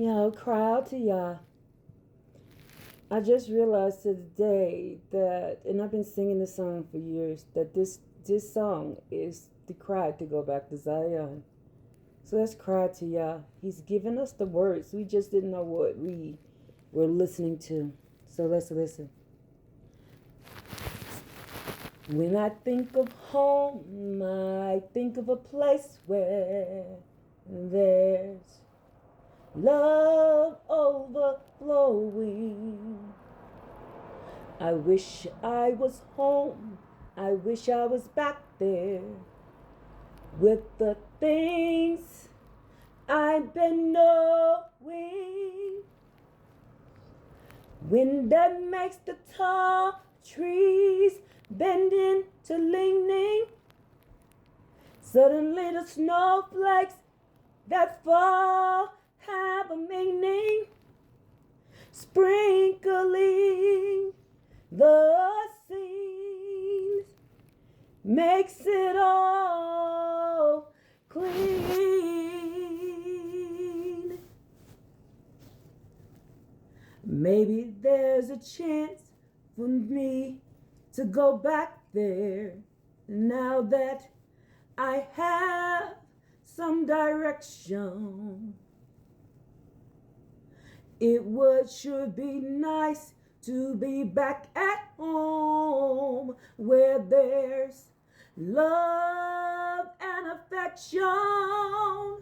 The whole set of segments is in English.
Cry out to Yah. I just realized today that, and I've been singing this song for years, that this song is the cry to go back to Zion. So let's cry to Yah. He's given us the words. We just didn't know what we were listening to. So let's listen. When I think of home, I think of a place where there's love overflowing. I wish I was home. I wish I was back there with the things I've been knowing. Wind that makes the tall trees bend into leaning. Suddenly the snowflakes that fall have a meaning. Sprinkling the scenes makes it all clean. Maybe there's a chance for me to go back there now that I have some direction. It would sure be nice to be back at home where there's love and affection.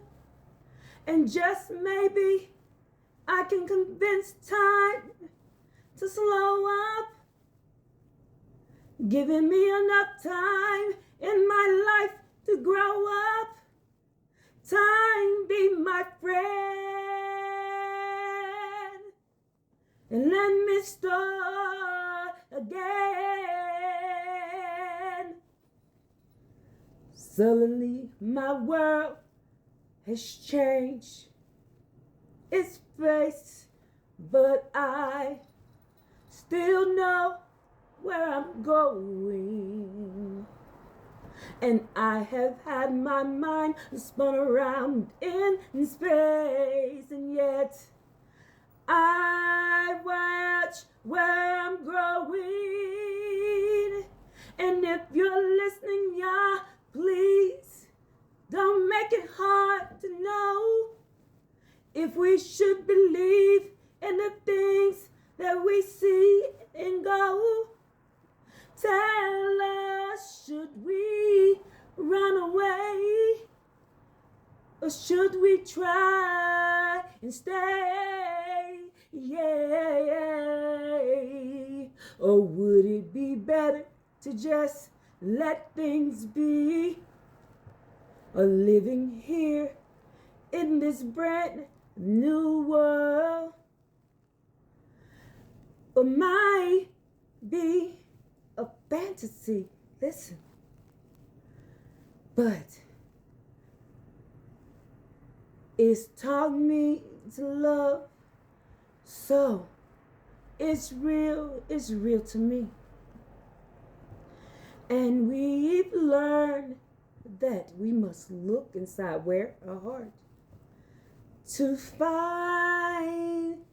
And just maybe I can convince time to slow up, giving me enough time in my life to grow up. Time be my friend and let me start again. Suddenly my world has changed its face, but I still know where I'm going. And I have had my mind spun around in space, and yet I watch where I'm growing. And if you're listening, Yah, please don't make it hard to know if we should believe in the things that we see and go. Tell us, should we run away? Or should we try and stay? Yeah. Or would it be better to just let things be? Or living here in this brand new world? Or might be a fantasy, listen, but it's taught me to love, so it's real to me. And we've learned that we must look inside where our heart to find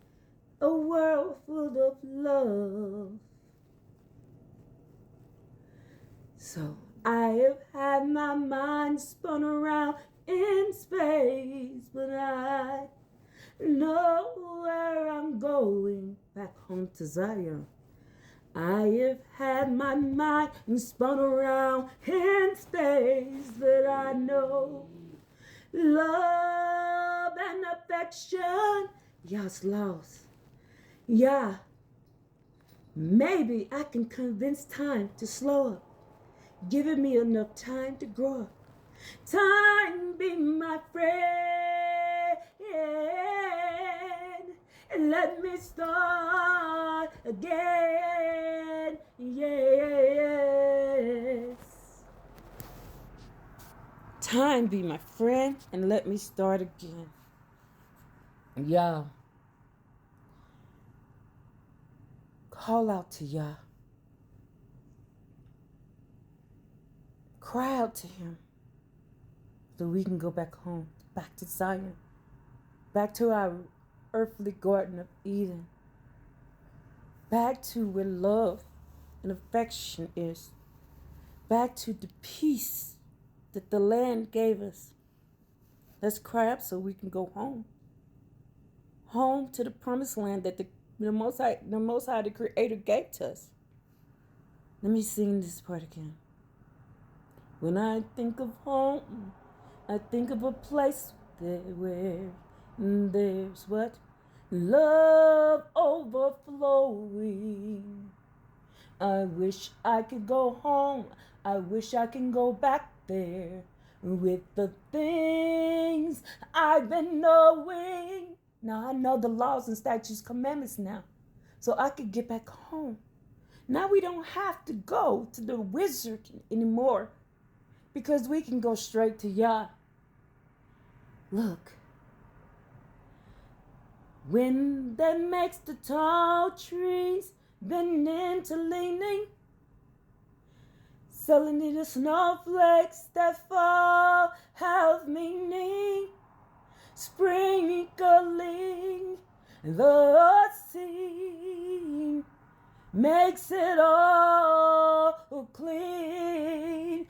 a world full of love. So I have had my mind spun around in space, but I know where I'm going, back home to Zion. I have had my mind spun around in space, but I know love and affection, Yah's lost. Yeah, maybe I can convince time to slow up, giving me enough time to grow up. Time be my friend and let me start again. Yes. Time be my friend and let me start again. Yah. Call out to Yah. Cry out to him so we can go back home, back to Zion, back to our earthly Garden of Eden, back to where love and affection is, back to the peace that the land gave us. Let's cry up so we can go home. Home to the promised land that the Most High, the Creator, gave to us. Let me sing this part again. When I think of home, I think of a place there where there's what? Love overflowing. I wish I could go home. I wish I can go back there with the things I've been knowing. Now I know the laws and statutes, commandments now, so I could get back home. Now we don't have to go to the wizard anymore, because we can go straight to Yah. Look. Wind that makes the tall trees bend into leaning, suddenly the snowflakes that fall have meaning, sprinkling the scene makes it all clean.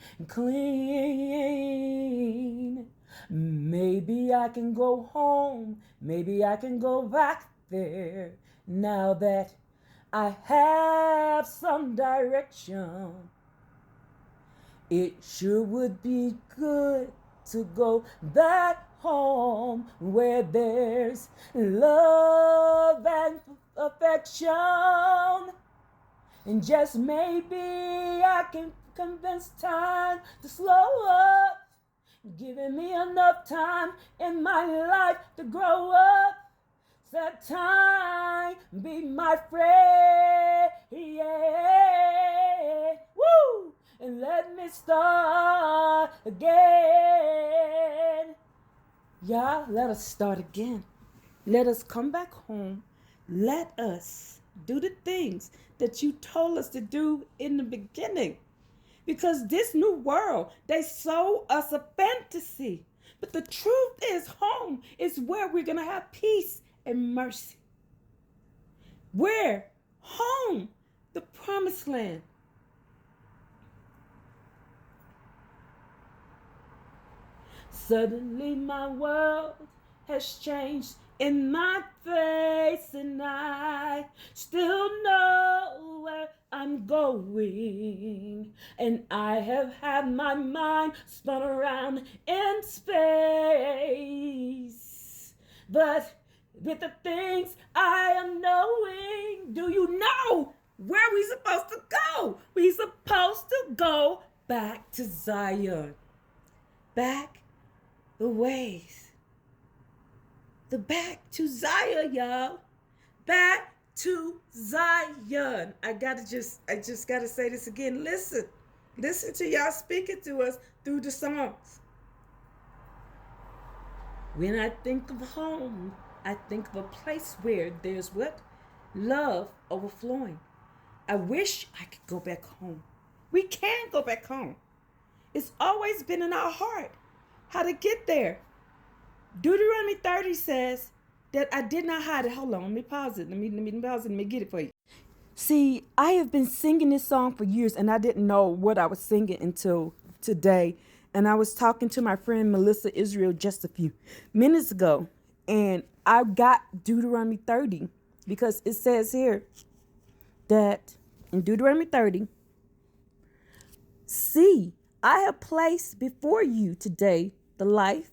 Maybe I can go home, maybe I can go back there, now that I have some direction. It sure would be good to go back home where there's love and affection. And just maybe I can convince time to slow up, giving me enough time in my life to grow up. Let time be my friend, yeah. Woo! And let me start again. Yeah, let us start again. Let us come back home. Let us do the things that you told us to do in the beginning. Because this new world, they sold us a fantasy. But the truth is, home is where we're going to have peace and mercy. Where? Home, the promised land. Suddenly my world has changed in my face, and I still know where I'm going, and I have had my mind spun around in space. But with the things I am knowing, do you know where we supposed to go? We supposed to go back to Zion. Back the ways. The back to Zion, y'all. Back to Zion. I just gotta say this again. Listen to y'all speaking to us through the songs. When I think of home, I think of a place where there's what? Love overflowing. I wish I could go back home. We can go back home. It's always been in our heart how to get there. Deuteronomy 30 says that I did not hide it. Hold on, let me pause it. Let me pause it. Let me get it for you. See, I have been singing this song for years, and I didn't know what I was singing until today. And I was talking to my friend Melissa Israel just a few minutes ago, and I got Deuteronomy 30 because it says here that in Deuteronomy 30, see, I have placed before you today the life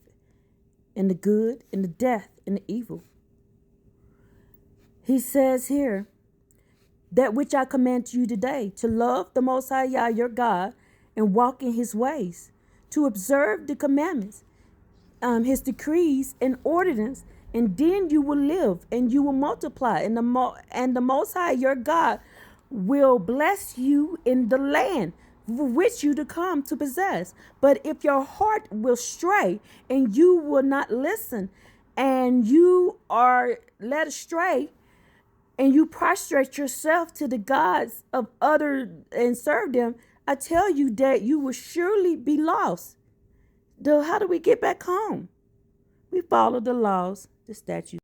and the good and the death and the evil. He says here, that which I command you today, to love the Most High Yah, your God, and walk in his ways, to observe the commandments, his decrees and ordinance, and then you will live and you will multiply, and the Most High your God will bless you in the land for which you to come to possess. But if your heart will stray and you will not listen, and you are led astray, and you prostrate yourself to the gods of others and serve them, I tell you that you will surely be lost. How do we get back home? We follow the laws, the statutes.